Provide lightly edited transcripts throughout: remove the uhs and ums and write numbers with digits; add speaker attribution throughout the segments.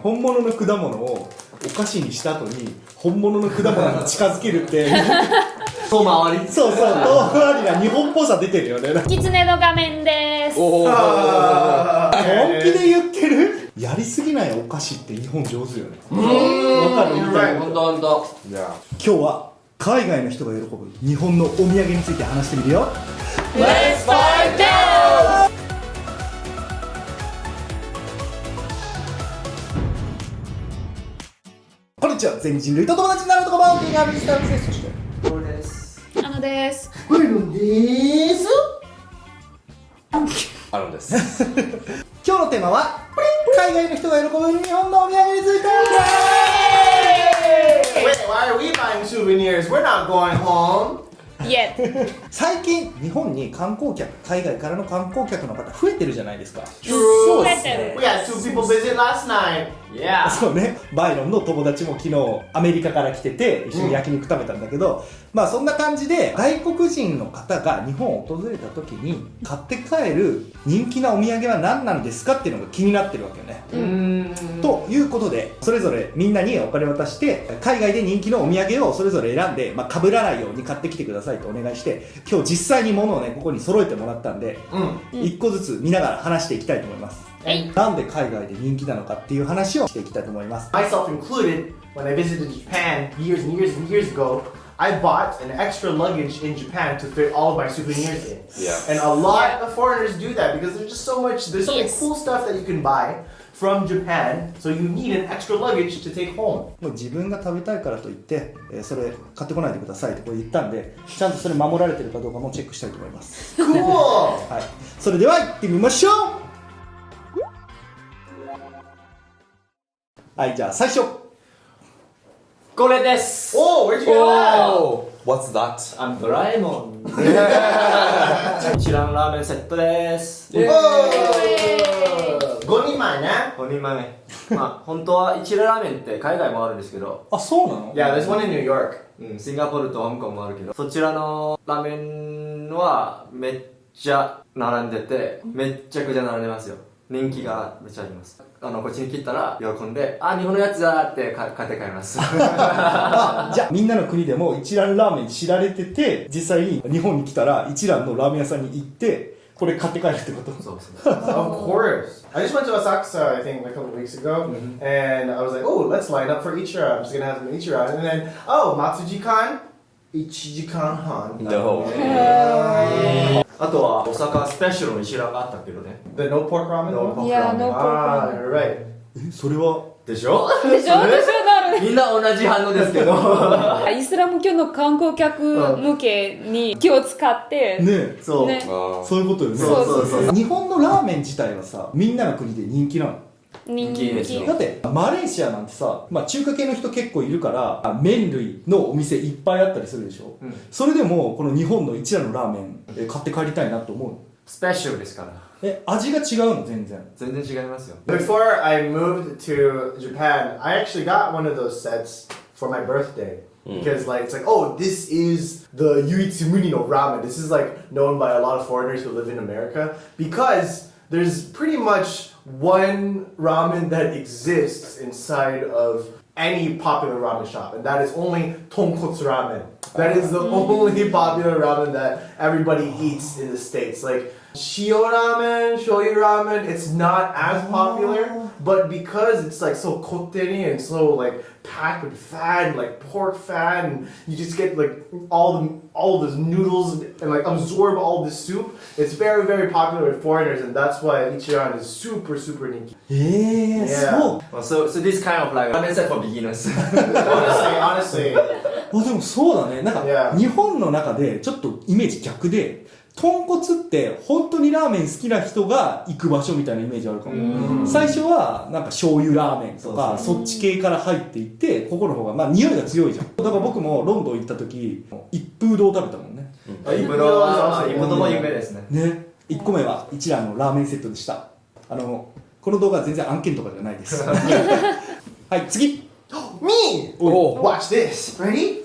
Speaker 1: 本物の果物をお菓子にした後に本物の果物に近づけるって
Speaker 2: 遠回り。
Speaker 1: そうそう、遠回りな日本っぽさ出てるよね。
Speaker 3: 狐の画面です。
Speaker 1: 本気で言ってる？やりすぎないお菓子って日本上手よね。わかる？みたいな。
Speaker 2: ほんとほんと。
Speaker 1: 今日は海外の人が喜ぶ日本のお土産について話してみるよ。
Speaker 2: Let's find out!
Speaker 1: こんにちは、全人類と友達になるところのミスターです。そして
Speaker 2: これです。
Speaker 3: です。
Speaker 1: これのです
Speaker 2: あるんです。
Speaker 1: 今日のテーマは海外の人が喜ぶ日本のお土産について。
Speaker 4: Wait, why are we buying souvenirs? We're not going home.
Speaker 3: イエッ。
Speaker 1: 最近日本に観光客、海外からの観光客の方増えてるじゃないですか。
Speaker 3: 増えてる。
Speaker 4: We had 2 people visit last night.
Speaker 2: Yeah!
Speaker 1: そうね、バイロンの友達も昨日アメリカから来てて一緒に焼肉食べたんだけど、まあそんな感じで外国人の方が日本を訪れた時に買って帰る人気なお土産は何なんですかっていうのが気になってるわけよね。ということでそれぞれみんなにお金を渡して海外で人気のお土産をそれぞれ選んで、被らないように買ってきてくださいとお願いして、今日実際に物をねここに揃えてもらったんで、1個ずつ見ながら話していきたいと思います。なんで海外で人気なのかっていう話をしていきたいと思います。
Speaker 4: Myself included, when I visited Japan years and years and years ago, I bought an extra luggage in Japan to fit all of my souvenirs in.
Speaker 2: Yeah.
Speaker 4: And a lot of foreigners do that because there's just so much, there's so many
Speaker 3: Yes.
Speaker 4: cool stuff that you can buy from Japan, so you need an extra luggage to take home.
Speaker 1: もう自分が食べたいからといって、それ買ってこないでくださいってこう言ったんで、ちゃんとそれ守られてるかどうかもチェックしたいと思います。
Speaker 4: Cool!
Speaker 1: はい、それでは行ってみましょう。はい、じゃあ最初。
Speaker 2: これです。
Speaker 4: Oh, where'd you get that?
Speaker 2: Oh! What's that? ドラえもん。一蘭ラーメンセットです。
Speaker 4: 5人前ね。
Speaker 2: 5人前目。本当は一蘭ラーメンって海外もあるんですけど、
Speaker 1: あ、そうなの？
Speaker 4: Yeah, there's one in New York.
Speaker 2: シンガポールと香港もあるけど、そちらのラーメンはめっちゃ並んでて、めっちゃくちゃ並んでますよ。人気がめっちゃあります。こっちに来たら喜んで、日本のやつだって買って帰ります。
Speaker 1: じゃあみんなの国でも一蘭ラーメン知られてて、実際に日本に来たら一蘭のラーメン屋さんに行ってこれ買って帰るってこと？
Speaker 2: そうそう。
Speaker 4: Of course. I just went to Asakusa, I think, a couple of weeks ago, and I was like, oh, let's line up for Ichira. I'm just gonna have some Ichira. And then, oh, Matsuji-kan, Ichijikan-han.
Speaker 2: No. あとは大阪スペシャルの一蘭があったけどね。
Speaker 4: The no pork ramen?
Speaker 2: No pork
Speaker 3: Yeah,
Speaker 2: ramen.
Speaker 3: no
Speaker 4: Ah,
Speaker 3: pork
Speaker 4: you're right.
Speaker 1: それは
Speaker 2: でしょ？
Speaker 3: でしょ？でしょ？なるね。
Speaker 2: みんな同じ反応ですけど。
Speaker 3: イスラム教の観光客向けに気を使って
Speaker 1: ね、
Speaker 2: そう。
Speaker 3: ね
Speaker 1: そういうことよね。
Speaker 2: そうそうそう。
Speaker 1: 日本のラーメン自体はさ、みんなの国で人気なの。
Speaker 3: 人
Speaker 2: 気ですよ
Speaker 1: だってマレーシアなんてさ、中華系の人結構いるから麺類のお店いっぱいあったりするでしょ、それでもこの日本の一蘭のラーメン買って帰りたいなと思う。
Speaker 2: スペシャルですから。
Speaker 1: 味が違うの？全然
Speaker 2: 違いますよ。
Speaker 4: Before I moved to Japan, I actually got one of those sets for my birthday. Because it's like, oh, this is the Yuitsumuni no ramen. This is like known by a lot of foreigners who live in America. Because there's pretty much one ramen that exists inside of any popular ramen shop, and that is only tonkotsu ramen. That is the only popular ramen that everybody eats in the States. Like shio ramen, shoyu ramen, it's not as popular, but because it's like so kotteri and so like packed with fat and like pork fat, and you just get like all those noodles and like absorb all this soup. It's very, very popular with foreigners, and that's why Ichiran is super, super ninki. Yeah.
Speaker 1: そう。
Speaker 2: So this kind of like ramen set for beginners.
Speaker 4: Honestly.
Speaker 1: でもそうだね。なんか
Speaker 4: Yeah.
Speaker 1: 日本の中でちょっとイメージ逆で、豚骨って本当にラーメン好きな人が行く場所みたいなイメージあるかも。最初はなんか醤油ラーメンとかそっち系から入っていって、ここの方が匂いが強いじゃん。だから僕もロンドン行った時一風堂食べたもんね。
Speaker 2: イブドも有名ですね。
Speaker 1: ね。1個目は一蘭のラーメンセットでした。この動画は全然案件とかじゃないです。はい、次。
Speaker 4: Me!
Speaker 2: Oh.
Speaker 4: Watch this. Ready?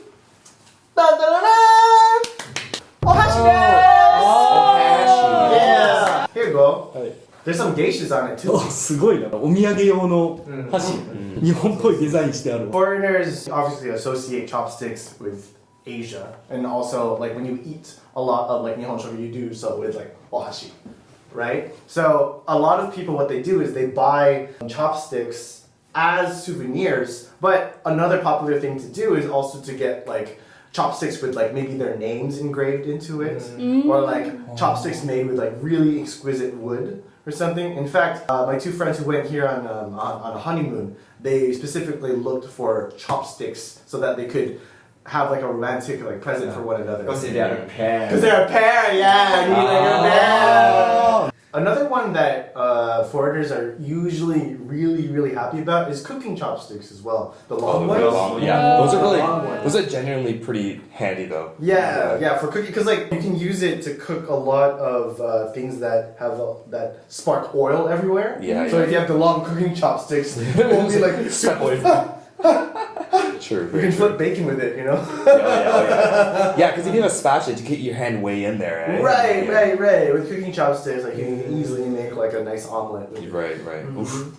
Speaker 4: Da-da-da-da! Ohashi desu!
Speaker 2: Ohashi.
Speaker 4: Yeah. Here you go. There's some geishas on it too.
Speaker 1: あすごいな。お土産用の箸、日本っぽいデザインしてあるわ。
Speaker 4: Foreigners obviously associate chopsticks with Asia, and also like when you eat a lot of like nihonshoku, you do so with like ohashi, right? So a lot of people, what they do is they buy chopsticks as souvenirs. But another popular thing to do is also to get like chopsticks with like maybe their names engraved into it, or like chopsticks made with like really exquisite wood or something. In fact, my two friends who went here on a honeymoon, they specifically looked for chopsticks so that they could have like a romantic like present for one another.
Speaker 2: Because they are a pair.
Speaker 4: Because they're a pair, yeah. You like a pair. Another one that foreigners are usually really happy about is cooking chopsticks as well. The long ones.
Speaker 5: Yeah, those are really,
Speaker 4: Long ones.
Speaker 5: those are genuinely pretty handy though.
Speaker 4: Yeah, for cooking, because like you can use it to cook a lot of things that have that spark oil everywhere.
Speaker 5: Yeah,
Speaker 4: So
Speaker 5: yeah.
Speaker 4: if you have the long cooking chopsticks, it won't be like
Speaker 5: Step away from True.
Speaker 4: you can flip bacon with it, you know.
Speaker 5: Yeah, because if you have a spatula, you get your hand way in there, right?
Speaker 4: Right. With cooking chopsticks, like you can easily make like a nice omelet. With it.
Speaker 5: Right. Oof.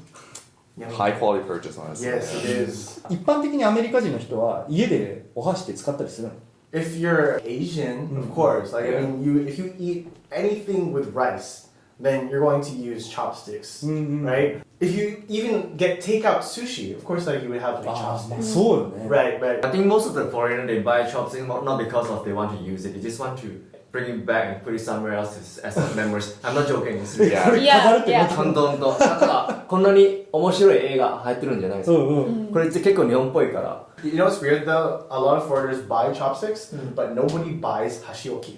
Speaker 4: Yeah.
Speaker 5: High quality purchase, honestly.
Speaker 4: Yes, it
Speaker 5: Yeah.
Speaker 4: is.
Speaker 1: 一般的にアメリカ人の人は家でお箸って使ったりするの？
Speaker 4: If you're Asian, of course. Like
Speaker 5: Yeah.
Speaker 4: I mean, if you eat anything with rice, then you're going to use chopsticks, right? If you even get takeout sushi, of course, like you would have like
Speaker 1: ああ、まあ
Speaker 4: chopsticks.
Speaker 1: そうよね。
Speaker 4: Right.
Speaker 2: I think most of the foreigners they buy chopsticks not because of they want to use it, they just want to bring it back and put it somewhere else as memories. I'm not joking.
Speaker 5: Yeah.
Speaker 1: これ飾るって
Speaker 3: Yeah,
Speaker 1: こと？
Speaker 2: 本当なんかこんなに面白い映画入ってるんじゃないですか。これって結構日本っぽいから。
Speaker 4: You know what's weird though? A lot of foreigners buy chopsticks, but nobody buys hashioki.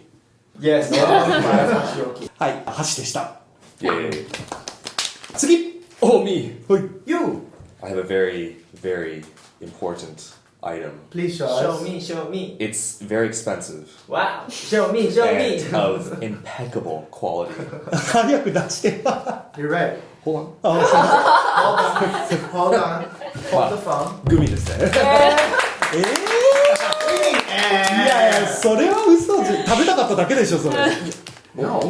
Speaker 2: Yes.
Speaker 4: Nobody buys hashioki.
Speaker 1: はい、箸でした。
Speaker 5: Yeah.
Speaker 1: 次
Speaker 5: Oh, me.
Speaker 1: はい。
Speaker 4: You,
Speaker 5: I have a very important item.
Speaker 4: please show us.
Speaker 2: Show me.
Speaker 5: It's very expensive
Speaker 2: Wow. Show me.
Speaker 5: and of impeccable quality.
Speaker 1: 早く出して。
Speaker 4: You're right.
Speaker 5: Hold on.
Speaker 1: あ、
Speaker 4: Hold on. Hold the phone.
Speaker 5: グミですね。
Speaker 1: いやいや、それは嘘じゃ、食べたかっただけでしょ、それ。
Speaker 4: No.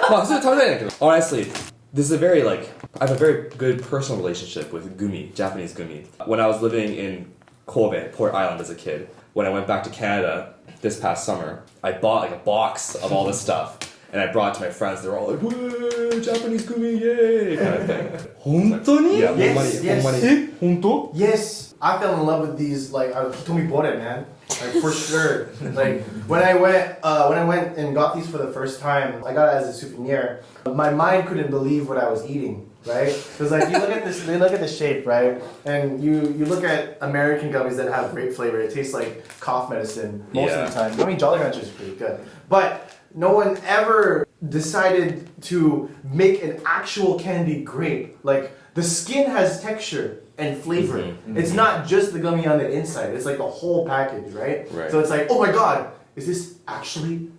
Speaker 5: まあ、それ食べたいんだけど。Honestly, this is a very like, I have a very good personal relationship with gumi, Japanese gumi. When I was living in Kobe, Port Island as a kid, when I went back to Canada this past summer, I bought like a box of all this stuff. And I brought it to my friends. They were all like, "Whoa, Japanese gumi, yay!" kind of thing.
Speaker 1: 本当に？
Speaker 5: Yeah,
Speaker 4: Yes, yes.
Speaker 5: ほんまに。
Speaker 1: え、本当？
Speaker 4: Yes, I fell in love with these. Like, Hitomi bought it, man. Like for sure. Like when I went and got these for the first time, I got it as a souvenir. My mind couldn't believe what I was eating, right? Because like you look at this, they look at the shape, right? And you look at American gummies that have great flavor. It tastes like cough medicine most of the time. I mean, Jolly Rancher is pretty good, but no one ever decided to make an actual candy grape. Like the skin has texture and flavor. It's not just the gummy on the inside. It's like the whole package, right?
Speaker 5: Right.
Speaker 4: So it's like, oh my god, is this actually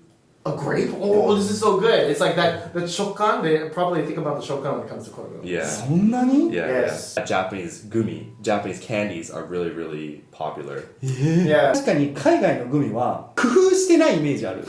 Speaker 4: a grape? Oh, this is so good. It's like that shokkan. They probably think about the shokkan when it comes to Korea.
Speaker 5: Yeah.
Speaker 1: そんなに？
Speaker 4: Yes.
Speaker 5: Yeah. Japanese gumi, Japanese candies are really popular.
Speaker 4: Yeah.
Speaker 1: 確かに海外のグミは工夫してないイメージある。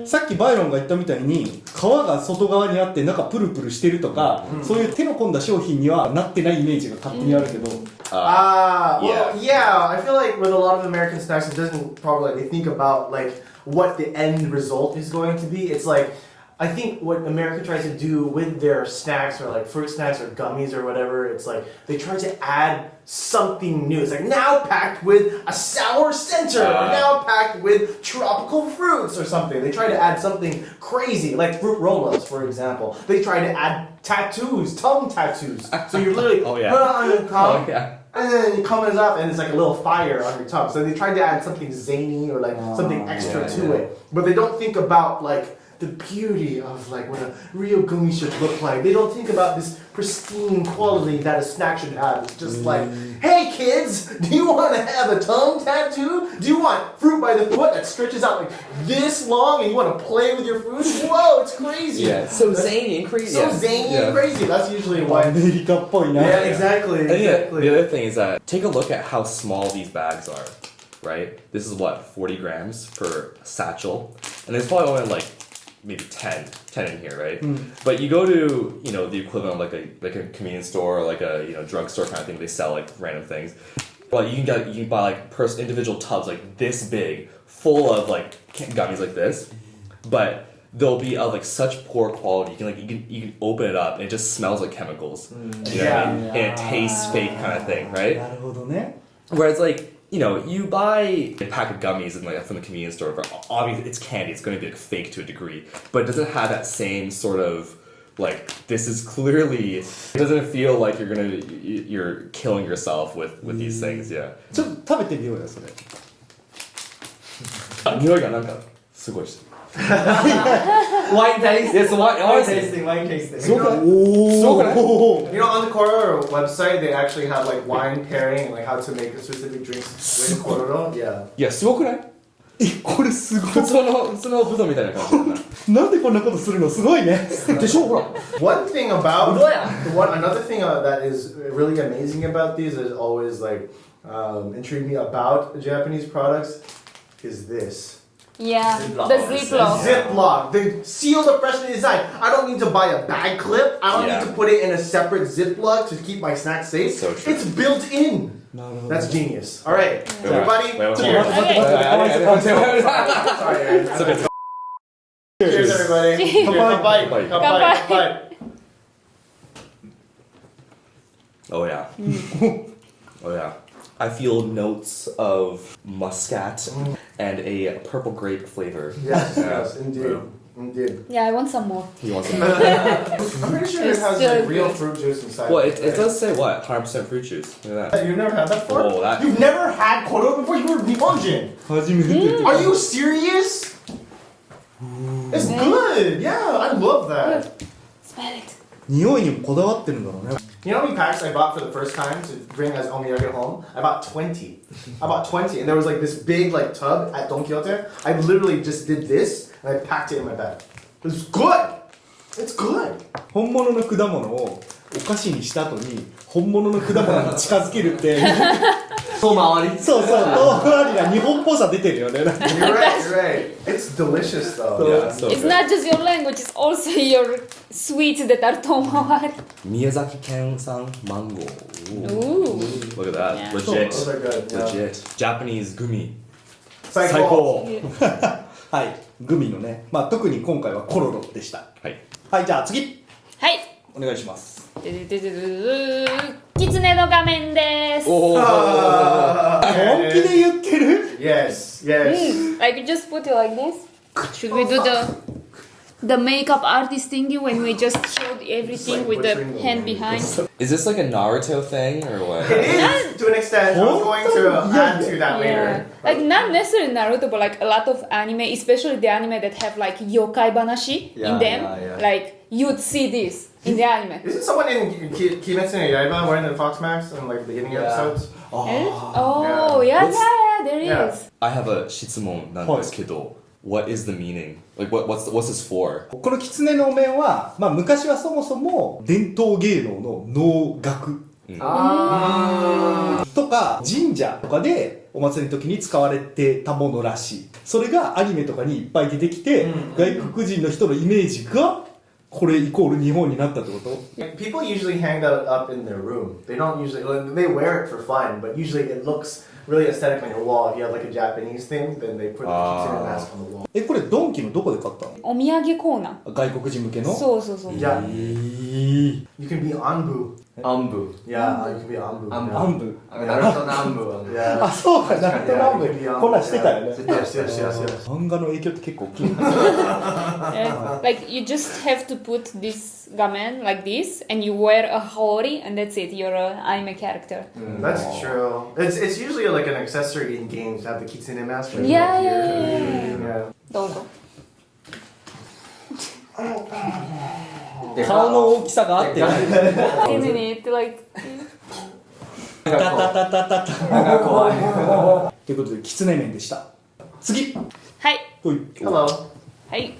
Speaker 1: さっきバイロンが言ったみたいに皮が外側にあって中プルプルしてるとか、そういう手の込んだ商品にはなってないイメージが勝手にあるけど、
Speaker 4: Well, yeah. I feel like with a lot of American snacks, it doesn't probably like they think about like what the end result is going to be. It's like I think what America tries to do with their snacks or like fruit snacks or gummies or whatever, it's like they try to add something new. It's like now packed with a sour center or now packed with tropical fruits or something. They try to add something crazy, like fruit roll-ups, for example. They try to add tattoos, tongue tattoos. So you literally
Speaker 5: Oh, yeah.
Speaker 4: put it on your tongue.
Speaker 5: Oh, yeah.
Speaker 4: And then it comes up and it's like a little fire on your tongue. So they tried to add something zany or like something extra to it. But they don't think about like the beauty of like what a real gummy should look like. They don't think about this pristine quality that a snack should have. It's just like, hey kids, do you want to have a tongue tattoo? Do you want fruit by the foot that stretches out like this long and you want to play with your food? Whoa, it's crazy.
Speaker 5: Yeah, so zany and crazy.
Speaker 4: So zany and crazy. That's usually
Speaker 1: ア
Speaker 4: why.
Speaker 1: メリカっぽいな。
Speaker 4: Yeah, exactly.
Speaker 5: And the
Speaker 4: Exactly.
Speaker 5: other thing is that take a look at how small these bags are, right? This is what, 40 grams per satchel? And there's probably only like maybe 10 in here, right? But you go to, you know, the equivalent of like a convenience store or like a, you know, drugstore kind of thing. They sell like random things. But you can buy like individual tubs like this big, full of like gummies like this. But they'll be of like such poor quality. You can open it up and it just smells like chemicals. You know what I mean? And it tastes fake kind of thing, right?
Speaker 1: なるほどね。
Speaker 5: Whereas like, you know, you buy a pack of gummies in, like, from the convenience store, but obviously it's candy, it's going to be like fake to a degree, but it doesn't have that same sort of like, this is clearly, it doesn't feel like you're killing yourself with these things, yeah.
Speaker 1: ちょっと食べてみようよそれ。
Speaker 5: 匂いがなんかすごいし。
Speaker 2: Wine taste.
Speaker 5: Yes,
Speaker 2: Wine tasting. Wine tasting.
Speaker 5: すごくない？すごくない？
Speaker 4: You know, on the Kororo website, they actually have like wine pairing and like how to make a specific drinks with Kororo. Yeah.
Speaker 5: いや、すごくない？
Speaker 1: これすごい。
Speaker 5: 普通のブドウみたいな感じだな。
Speaker 1: なんでこんなことするのすごいね。
Speaker 5: でしょほら。
Speaker 4: One thing about another thing that is really amazing about these is always like intrigued me about Japanese products is this.
Speaker 3: Yeah,
Speaker 2: Ziploc.
Speaker 3: the Ziploc.
Speaker 4: Ziploc. They seal the freshly inside. I don't need to buy a bag clip. I don't
Speaker 5: Yeah.
Speaker 4: need to put it in a separate Ziploc to keep my snacks safe.
Speaker 5: So true.
Speaker 4: It's built in.
Speaker 1: なるほど。
Speaker 4: That's genius. All right,
Speaker 5: Wait,
Speaker 4: everybody.
Speaker 5: wait, wait,
Speaker 4: Cheers.
Speaker 5: wait, wait.
Speaker 3: Okay.
Speaker 4: Sorry, Aaron.
Speaker 5: It's okay.
Speaker 4: Cheers, everybody.
Speaker 3: Cheers.
Speaker 4: Kanpai.
Speaker 5: Kanpai.
Speaker 4: Kanpai. Kanpai.
Speaker 5: Oh yeah. Oh yeah. I feel notes of muscat and a purple grape flavor.
Speaker 4: Yes,
Speaker 5: Yeah.
Speaker 4: yes, indeed. Indeed.
Speaker 3: Yeah, I want some more.
Speaker 5: You want some?
Speaker 4: I'm pretty sure it
Speaker 3: It's
Speaker 4: has
Speaker 3: so
Speaker 4: like real
Speaker 3: good.
Speaker 4: fruit juice inside.
Speaker 5: Well,
Speaker 4: of
Speaker 5: it does say what? 100% fruit juice. Look at that.
Speaker 4: You've never had that before?
Speaker 5: Oh, that-
Speaker 4: You've never had Koro before? You were Nihonjin.
Speaker 1: 初めて。
Speaker 4: Are you serious? It's good. Yeah, I love that.
Speaker 3: Smell it.
Speaker 1: 匂いにもこだわってるんだろうね。
Speaker 4: You know how many packs I bought for the first time to bring as omiyage home? I bought 20. I bought 20, and there was like this big like tub at Don Quixote. I literally just did this, and I packed it in my bag. It was good. It's good.
Speaker 1: 本物の果物をお菓子にした後に本物の果物に近づけるって
Speaker 2: 遠回り。
Speaker 1: そうそう遠回りが日本っぽさ出てるよね。
Speaker 4: You're right. You're right. It's delicious though.
Speaker 5: Yeah, so
Speaker 3: It's
Speaker 5: good.
Speaker 3: not just your language, it's also your sweets that are tomawari.
Speaker 5: Miyazaki Ken-san mango.
Speaker 3: Ooh.
Speaker 5: Look at that.
Speaker 3: Yeah.
Speaker 5: Legit.
Speaker 4: Those are good. Yeah.
Speaker 5: Legit. Japanese gumi.
Speaker 4: 最
Speaker 5: 最
Speaker 4: 高。
Speaker 5: 高。
Speaker 1: はいグミのね、まあ特に今回はコロロでした。
Speaker 5: はい。
Speaker 1: はいじゃあ次
Speaker 3: はい。
Speaker 1: お願いします。
Speaker 3: キツネの画面です。
Speaker 5: おー。
Speaker 1: 本気で言ってる？
Speaker 4: Yes. Yes.
Speaker 3: Like you just put it like this. Should we do the makeup artist thingy when we just showed everything with the hand behind?
Speaker 5: Is this like a Naruto thing or what?
Speaker 4: It is to an extent. I was going to add to that
Speaker 3: Yeah.
Speaker 4: later.
Speaker 3: Like not necessarily Naruto, but like a lot of anime, especially the anime that have like yokai banashi
Speaker 2: Yeah,
Speaker 3: in them.
Speaker 2: yeah, yeah.
Speaker 3: Like you'd see this in the anime.
Speaker 4: Isn't someone in Kimetsu no Yaiba wearing the fox mask in like the beginning
Speaker 2: Yeah.
Speaker 4: episodes?
Speaker 3: Oh, yeah, there
Speaker 4: Yeah.
Speaker 3: is.
Speaker 5: I have a 質問なんですけど、what is the meaning? Like what's this for?
Speaker 1: この狐のお面は、まあ昔はそもそも伝統芸能の能楽
Speaker 2: あ
Speaker 1: とか神社とかでお祭りの時に使われてたものらしい。それがアニメとかにいっぱい出てきて、外国人の人のイメージがこれイコール日本になったってこと？
Speaker 4: People usually hang that up in their room. They don't usually, they wear it for fun, but usually it looks really aesthetic on your wall. If you have like a Japanese thing, then they put the kitsune mask on the wall.
Speaker 1: これドンキのどこで買ったの？
Speaker 3: お土産コーナ
Speaker 1: 外国人向けの？
Speaker 3: ー。そうそうそう。
Speaker 4: Yeah. You can be Anbu.
Speaker 2: ー。アンブ。
Speaker 4: Yeah, you can be Anbu.
Speaker 2: アンブ
Speaker 1: アンブ。
Speaker 2: ナルトのアンブはね。
Speaker 4: Yeah.
Speaker 1: あ、そうか、ナルトランブ。こんなんしてたよね。
Speaker 4: Yes, yes, yes, yes.
Speaker 1: 漫画の影響って結構大きい。
Speaker 3: Like you just have to put this gamen like this, and you wear a hori, and that's it. You're an anime character.
Speaker 4: That's true. It's usually like an accessory in games to have the kitsune mask. Right
Speaker 3: Yeah,
Speaker 4: up
Speaker 3: yeah,
Speaker 4: here.
Speaker 3: yeah,
Speaker 4: Yeah.
Speaker 3: どうぞ。
Speaker 1: 顔の大きさが合ってない。
Speaker 3: Isn't it like?
Speaker 1: タタタタタタ。
Speaker 2: 怖い。
Speaker 1: ということで、狐面でした。次。
Speaker 3: はい
Speaker 1: ほい
Speaker 4: Hello.
Speaker 3: はい。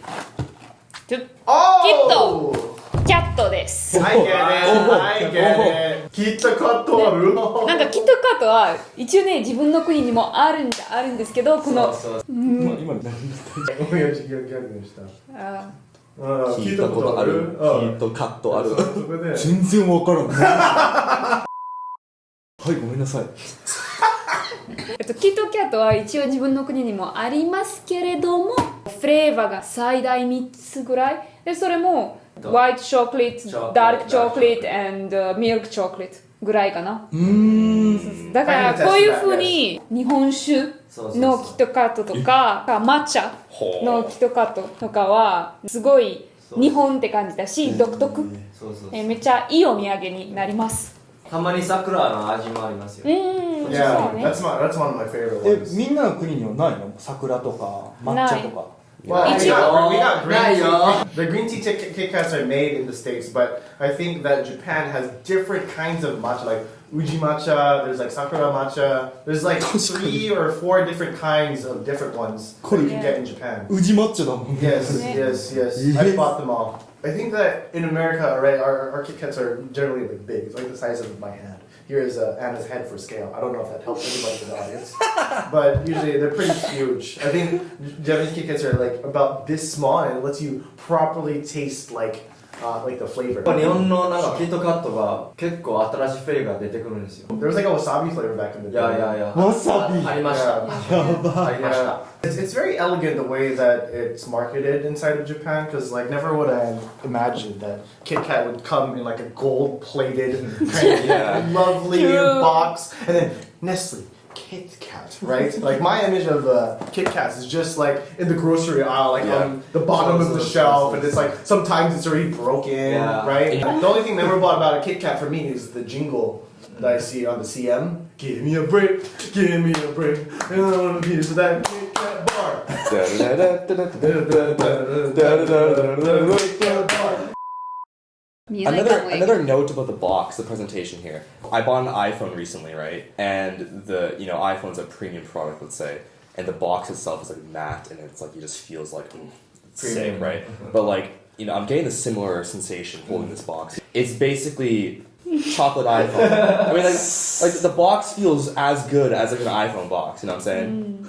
Speaker 3: ちょ
Speaker 4: Oh!
Speaker 3: キャットです。
Speaker 4: I get it. I get it. キットカットある？
Speaker 3: なんかキットカットは一応ね自分の国にもあるんですけどこの
Speaker 2: そうそう。
Speaker 1: 今今の何
Speaker 4: 親父ギャグでした。
Speaker 3: あ
Speaker 5: 聞いたことある。ヒートカットある。
Speaker 4: そこで
Speaker 1: 全然わからないはいごめんなさい。
Speaker 3: キットキャットは一応自分の国にもありますけれども、フレーバーが最大3つぐらいで、それもホワイトチョコレート、ダークチョコレート and ミルクチョコレートぐらいかな。だからこういう風に日本酒のキットカットとか抹茶のキットカットとかはすごい日本って感じだし、独特。めっちゃいいお土産になります。
Speaker 2: たまに桜の味もありますよ。
Speaker 4: Yeah, that's one of my favorite
Speaker 1: え
Speaker 4: ones.
Speaker 1: みんなの国にはないの？桜とか抹茶とか。
Speaker 4: Well, we
Speaker 3: 一応
Speaker 4: got green
Speaker 2: ないよ。
Speaker 4: tea. The green tea Kit Kats are made in the States, but I think that Japan has different kinds of matcha, like uji matcha, there's like sakura matcha, there's like 3 or 4 different kinds of different ones that you can get in Japan.
Speaker 1: 宇治抹茶だもんね。
Speaker 4: Yes, yes, yes. I bought them all. I think that in America, right, our Kit Kats are generally like big. It's like the size of my hand. Here is Anna's head for scale. I don't know if that helps anybody in the audience, but usually they're pretty huge. I think Japanese Kit Kats are like about this small, and it lets you properly taste like the flavor.
Speaker 2: 日本のなんかキットカットが結構新しいフレーバー出てくるんですよ。
Speaker 4: There was like a wasabi flavor back in the day.
Speaker 2: いやいやいや。
Speaker 1: わさび。
Speaker 2: ありました。ありました。
Speaker 4: It's very elegant the way that it's marketed inside of Japan, because like never would I imagine that Kit Kat would come in like a gold-plated kind of lovely box, and then Nestle Kit Kat, right? Like my image of Kit Kats is just like in the grocery aisle, like on the bottom of the shelf, and it's like sometimes it's already broken, right? The only thing memorable about a Kit Kat for me is the jingle that I see on the CM. Give me a break, give me a break, and I want a piece of that Kit Kat bar.
Speaker 5: Another note about the box, the presentation here. I bought an iPhone recently, right? And the iPhone's a premium product, let's say, and the box itself is like matte, and it's like it just feels like it's sick, right? But like I'm getting a similar sensation holding this box. It's basically chocolate iPhone. I mean, like the box feels as good as like an iPhone box. You know what I'm saying?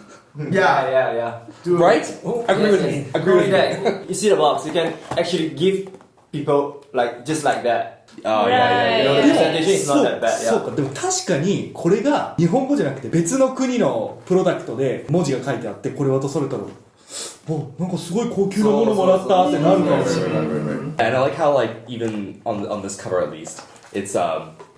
Speaker 2: Yeah.
Speaker 5: Right? Agree with me. Agree with me.
Speaker 2: You see the box, you can actually give people like just like that.
Speaker 5: Oh yeah.
Speaker 2: You know, the presentation is not that bad.
Speaker 1: そうか、でも確かにこれが日本語じゃなくて別の国のプロダクトで文字が書いてあってこれ渡されたらおなんかすごい高級なものもらったってなるかもしれない。
Speaker 5: And I like how like even on this cover at least, it's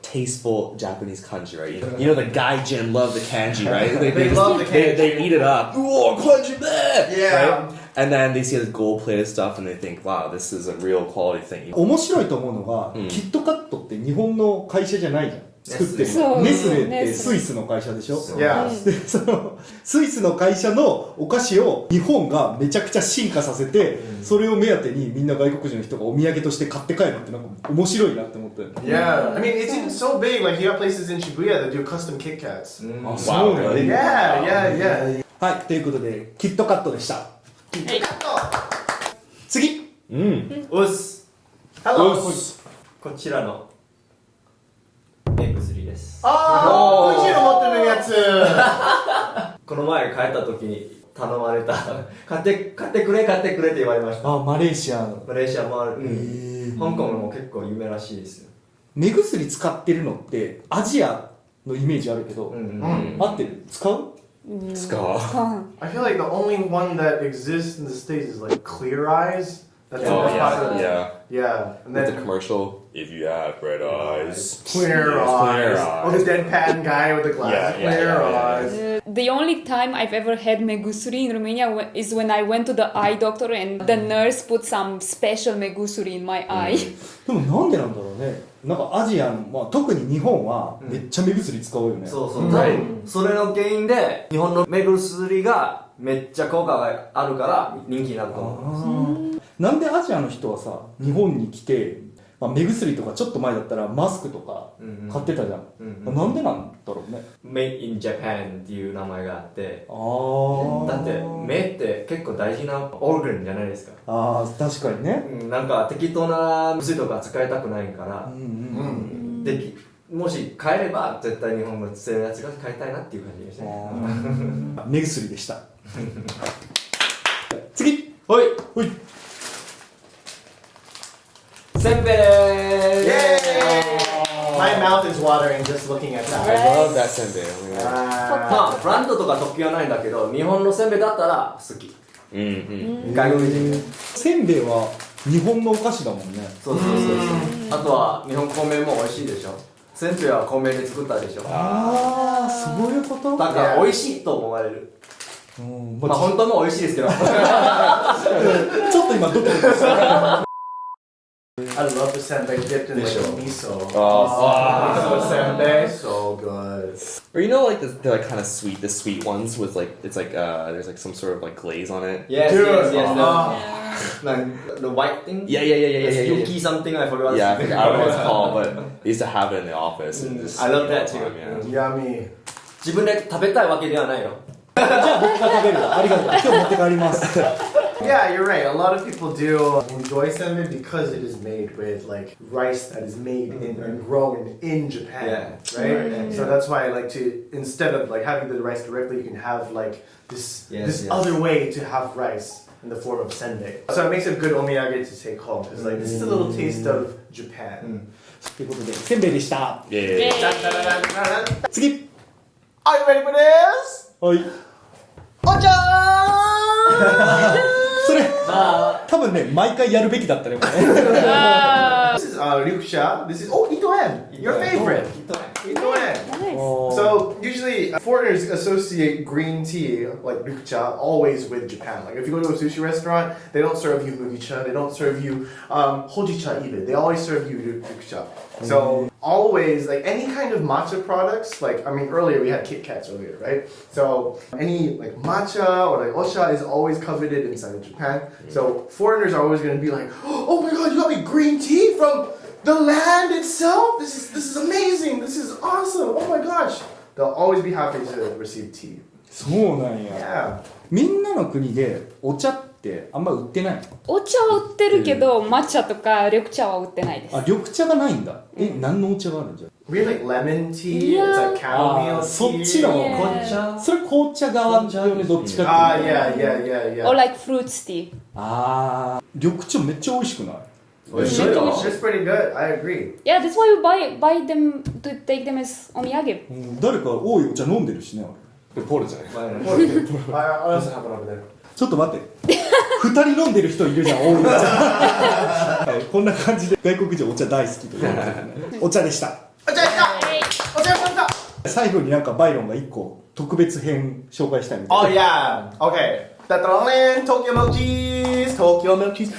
Speaker 5: tasteful Japanese kanji, right? You know the gaijin love the kanji, right?
Speaker 4: They love the kanji.
Speaker 5: They eat it up. Ooh, kanji, bleh!
Speaker 4: Yeah.
Speaker 5: Right? And then they see this gold-plated stuff and they think, wow, this is a real quality thing.
Speaker 1: 面白いと思うのが、キットカットって日本の会社じゃないじゃん。作ってる
Speaker 3: そう
Speaker 1: ネスレってスイスの会社でしょ。
Speaker 4: Yeah.
Speaker 1: でそのスイスの会社のお菓子を日本がめちゃくちゃ進化させて、それを目当てにみんな外国人の人がお土産として買って帰るってなんか面白いなって思ったよね。
Speaker 4: Yeah. I mean, it's even so big. Like you have places in Shibuya that do custom Kit Kats.
Speaker 1: あ、そうなんだ。
Speaker 4: Yeah, yeah.
Speaker 1: はい、ということでキットカットでした。次。
Speaker 2: うっす。
Speaker 4: Hello.
Speaker 2: こちらの目薬です。
Speaker 4: ああ、こっちの持ってるやつ。
Speaker 2: この前帰った時に頼まれた買ってくれって言われました。
Speaker 1: あ、マレーシアの
Speaker 2: マレーシアもある、香港も結構有名らしいですよ。
Speaker 1: 目薬使ってるのってアジアのイメージあるけど、合ってる？使う？
Speaker 4: I feel like the only one that exists in the States is like Clear Eyes. That's the most popular. Yeah. And
Speaker 5: With the
Speaker 4: then
Speaker 5: commercial, if you have red eyes.
Speaker 4: Clear Eyes. Oh, the deadpan guy with the glasses. Clear Eyes.
Speaker 3: The only time I've ever had megusuri in Romania is when I went to the eye doctor and the nurse put some special megusuri in my eye.
Speaker 1: でもなんでなんだろうね。なんかアジアの、まあ、特に日本はめっちゃ目薬使うよね。
Speaker 2: そう、多分それの原因で日本の目薬がめっちゃ効果があるから人気になると思う。
Speaker 1: なんでアジアの人はさ日本に来て、まあ、目薬とかちょっと前だったらマスクとか買ってたじゃん、なんでなんだろうね。
Speaker 2: Made in Japan っていう名前があって、
Speaker 1: あ
Speaker 2: だって目って結構大事なオーガンじゃないですか。
Speaker 1: あー確かにね、
Speaker 2: なんか適当な薬とか使いたくないから、でもし買えれば絶対日本の強いやつが買いたいなっていう感じでしたね。
Speaker 1: 目薬でした
Speaker 2: ほい
Speaker 1: ほい。
Speaker 2: せんべいでーす
Speaker 4: Yay! My mouth is watering just looking at that.
Speaker 5: I love that senbei. Oh my god.
Speaker 2: まあブランドとか特権はないんだけど日本のせんべいだったら好き 外国人ね
Speaker 1: せんべいは日本のお菓子だもんね。
Speaker 2: そうそうそうそうあとは日本米も美味しいでしょせんべいは米で作ったでしょ
Speaker 1: ああ、そういうこと。
Speaker 2: だから美味しいと思われる
Speaker 1: うん
Speaker 2: まあ本当も美味しいですけど
Speaker 1: ちょっと今ドキドキした。
Speaker 4: I love the senbei dipped in like miso.
Speaker 5: Oh.
Speaker 4: Miso senbei, so good.
Speaker 5: Or you know, like they're like kind of sweet, the sweet ones with like it's like there's like some sort of like glaze on it.
Speaker 2: Yes,
Speaker 4: Dude,
Speaker 2: yes, the white thing?
Speaker 5: Yeah.
Speaker 2: Yuki something, I forgot.
Speaker 5: Yeah, I don't know what it's called, but I used to have it in the office. And just
Speaker 2: I love that
Speaker 5: all the
Speaker 2: too.
Speaker 5: time, yeah.
Speaker 4: Yummy.
Speaker 2: 自分で食べたいわけではないよ
Speaker 1: じゃあ僕が食べるわ。ありがとう。今日持って帰ります。
Speaker 4: Yeah, you're right. A lot of people do enjoy senbei because it is made with like rice that is made and grown in Japan,
Speaker 2: Yeah.
Speaker 4: right? So that's why I like to instead of like having the rice directly, you can have like this other way to have rice in the form of senbei. So it makes a good omiyage to take home because like this is a little taste of Japan.
Speaker 1: ということで、せんべいでした。
Speaker 5: Yeah.
Speaker 4: Dun-dun-dun-dun-dun.
Speaker 1: 次。
Speaker 4: Are you ready for this?
Speaker 1: はい。
Speaker 4: Ocha!
Speaker 1: それ、多分ね、毎回やるべきだったね、これね。
Speaker 4: This is Ryuksha. This is Itoen, your favorite. Itoen.
Speaker 3: Nice.
Speaker 4: So usually foreigners associate green tea like Ryuksha always with Japan. Like if you go to a sushi restaurant, they don't serve you Mugicha, they don't serve you Hojicha even. They always serve you Ryuksha. So always like any kind of matcha products. Like I mean earlier we had Kit Kats earlier, right? So any like matcha or like osha is always coveted inside of Japan. So foreigners are always going to be like, oh my god, you got me green tea from the land itself. This is amazing. This is awesome. Oh my gosh. They'll always be happy to receive tea.
Speaker 1: そうなんや。
Speaker 4: Yeah.
Speaker 1: みんなの国でお茶ってあんま売ってないの？
Speaker 3: お茶は売ってるけど、抹茶とか緑茶は売ってないです。
Speaker 1: あ、緑茶がないんだ。何のお茶があるんじゃ？
Speaker 4: We have like lemon tea.
Speaker 3: Yeah.
Speaker 4: It's like chamomile tea.
Speaker 1: そっちの
Speaker 3: Yeah.
Speaker 1: それ紅茶側よね、どっちかっていうと。
Speaker 4: Yeah.
Speaker 3: Or like fruits tea.
Speaker 1: あー、緑茶めっちゃ美味しくない？
Speaker 4: It's pretty good. I agree.
Speaker 3: Yeah, that's why we buy them to take them as omiyage.
Speaker 1: 誰か多いお茶飲んでるしね。
Speaker 5: ポールじゃない
Speaker 4: I also have one over there.
Speaker 1: ちょっと待って。2人飲んでる人いるじゃん、多いお茶。はい、こんな感じで外国人お茶大好きということでね。お茶でした。最後になんかバイロンが1個特別編紹介したいみたい
Speaker 4: Oh
Speaker 1: な。
Speaker 4: yeah. Okay. Tokyo milk cheese. Tokyo milk cheese.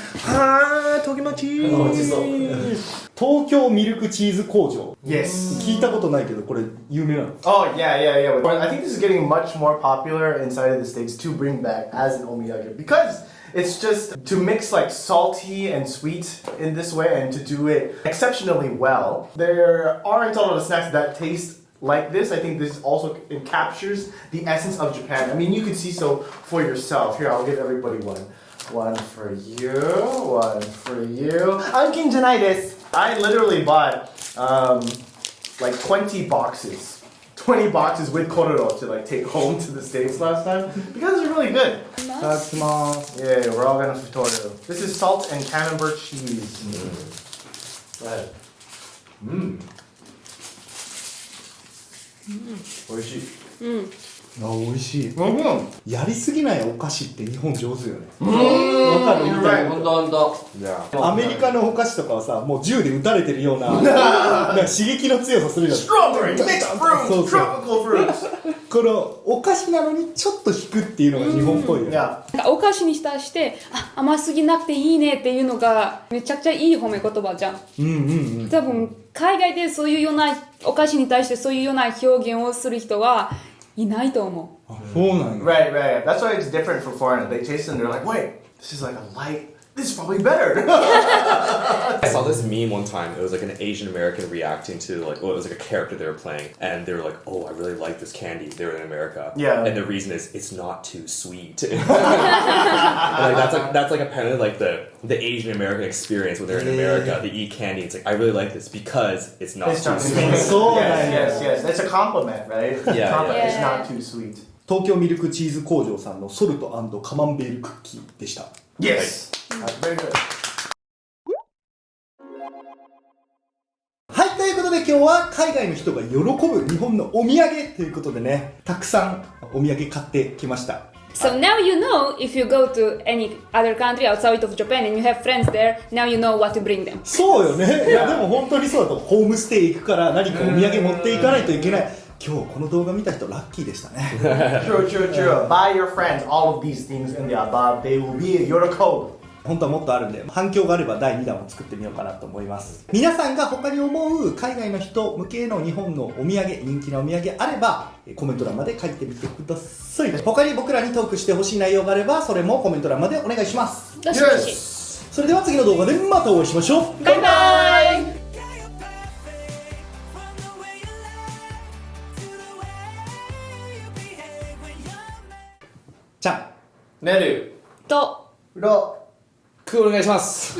Speaker 4: Tokyo milk cheese.
Speaker 1: 東京ミルクチーズ工場。
Speaker 4: Yes.
Speaker 1: 聞いたことないけど、これ有名なの？
Speaker 4: Oh yeah. But I think this is getting much more popular inside of the States to bring back as an omiyage because it's just to mix like salty and sweet in this way and to do it exceptionally well. There aren't a lot of snacks that taste like this. I think this also it captures the essence of Japan. I mean, you can see so for yourself. Here, I'll give everybody one. One for you, one for you. Ankin janai desu. I literally bought like 20 boxes. 20 boxes with kororo to like take home to the States last time because they're really good.
Speaker 1: いただきます。
Speaker 4: Yeah, we're all gonna futoro. This is salt and camembert cheese. Go ahead. Oishii.
Speaker 1: あ、美味しい。
Speaker 4: Mm-hmm.
Speaker 1: やりすぎないお菓子って日本上手よね。
Speaker 4: You're
Speaker 1: わかる？
Speaker 4: right.
Speaker 2: ほんとほんと
Speaker 5: Yeah.
Speaker 1: アメリカのお菓子とかはさ、もう銃で撃たれてるようななんか刺激の強さするじゃん。
Speaker 4: Strawberry, mixed fruits,
Speaker 1: そうそう。
Speaker 4: tropical fruits.
Speaker 1: このお菓子なのにちょっと引くっていうのが日本っぽいよね。
Speaker 4: Yeah.
Speaker 3: お菓子にしたして甘すぎなくていいねっていうのがめちゃくちゃいい褒め言葉じゃん。多分海外でそういうようなお菓子に対してそういうような表現をする人はいないと思う。
Speaker 1: あ、そうなんだ。
Speaker 4: Right. That's why it's different for foreigners. They taste it and they're like, wait, this is like a light. This is probably better.
Speaker 5: I saw this meme one time. It was like an Asian American reacting to like, well, it was like a character they were playing, and they were like, "Oh, I really like this candy." They were in America,
Speaker 4: Yeah.
Speaker 5: and the reason is it's not too sweet. Like that's like apparently like the Asian American experience when they're in America. They eat candy. It's like I really like this because it's not
Speaker 4: It's
Speaker 5: too
Speaker 4: not too
Speaker 5: sweet.
Speaker 4: sweet.
Speaker 1: So
Speaker 4: Yes. It's a compliment, right? It's a
Speaker 5: Yeah,
Speaker 4: compliment.
Speaker 3: yeah.
Speaker 4: It's not too sweet.
Speaker 1: 東京ミルクチーズ工場さんのソルト&カマンベールクッキーでした。
Speaker 4: Yes. Very good.
Speaker 1: はい、ということで今日は海外の人が喜ぶ日本のお土産ということでね、たくさんお土産買ってきました。
Speaker 3: So now you know if you go to any other country outside of Japan and you have friends there, now you know what to bring them.
Speaker 1: そうよね。いやでも本当にそうだと、ホームステイ行くから何かお土産持っていかないといけない。今日この動画見た人ラッキーでしたね。
Speaker 4: True, true, true. Buy your friends all of these things in the above. They will be your code.
Speaker 1: 本当はもっとあるんで、反響があれば第2弾を作ってみようかなと思います。皆さんが他に思う海外の人向けの日本のお土産、人気なお土産あればコメント欄まで書いてみてください。他に僕らにトークしてほしい内容があればそれもコメント欄までお願いします。
Speaker 3: どしどし。
Speaker 1: それでは次の動画でまたお会いしましょう。
Speaker 3: バイバイ。
Speaker 1: じゃん。
Speaker 2: ねる
Speaker 3: と
Speaker 4: ロ
Speaker 5: クーお願いします。